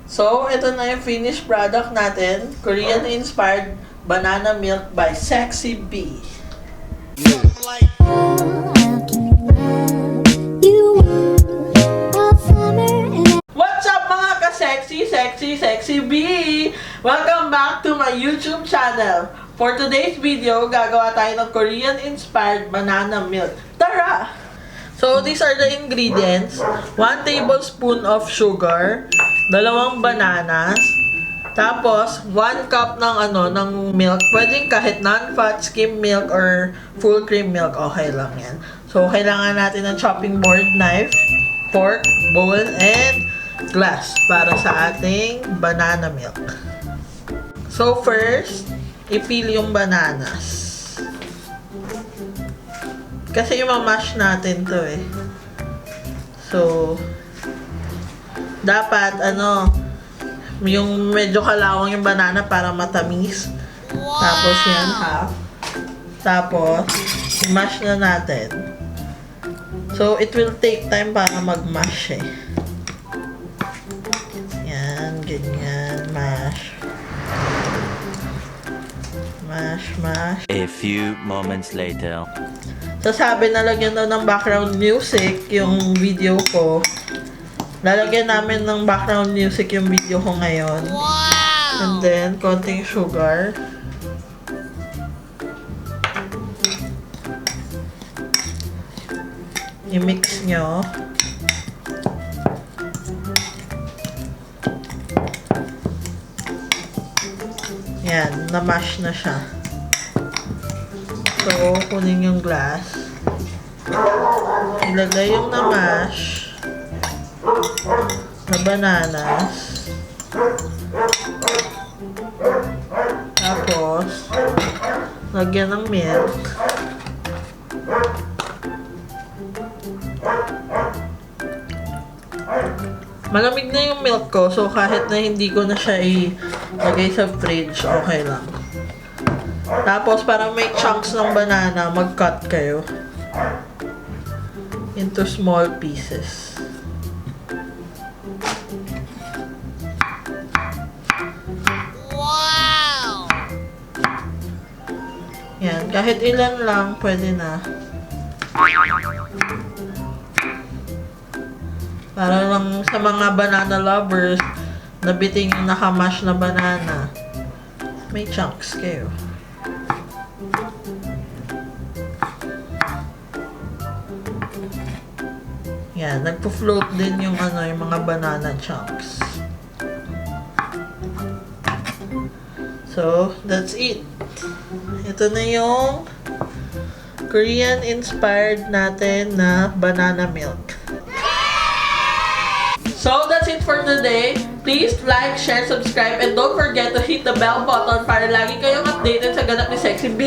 So, ito na yung finished product natin. Korean-inspired banana milk by Sexy B. What's up mga ka-sexy, sexy B? Welcome back to my YouTube channel. For today's video, gagawa tayo ng Korean-inspired banana milk. Tara! So, these are the ingredients. 1 tablespoon of sugar, 2 bananas, tapos 1 cup ng milk. Pwedeng kahit non-fat, skim milk, or full cream milk, okay lang yan. So, kailangan natin ng chopping board, knife, fork, bowl, and glass para sa ating banana milk. So, first, ipil yung bananas. Kasi yung mamash natin to eh. So, dapat yung medyo kalawang yung banana para matamis. Wow! Tapos yan, half. Tapos, mash na natin. So, it will take time para mag-mash eh. Yan, ganyan, mash. Mash. A few moments later. So, sabi nalagyan daw ng background music yung video ko. Lalagyan namin ng background music yung video ko ngayon. Wow! And then, konting sugar. I-mix nyo. Yan, na-mash na siya. So, kunin yung glass. Ilagay yung na-mash na bananas. Tapos, lagyan ng milk. Malamig na yung milk ko, so kahit na hindi ko na siya ilagay sa fridge, okay lang. Tapos, para may chunks ng banana, mag-cut kayo into small pieces. Wow! Yan, kahit ilan lang, pwede na. Para lang sa mga banana lovers, nabiting yung nakamash na banana, may chunks kayo. Yan, nagpo-float din yung yung mga banana chunks. So, that's it. Ito na yung Korean-inspired natin na banana milk. So, that's it for today. Please like, share, subscribe, and don't forget to hit the bell button para lagi kayong updated sa ganap ni Sexy B.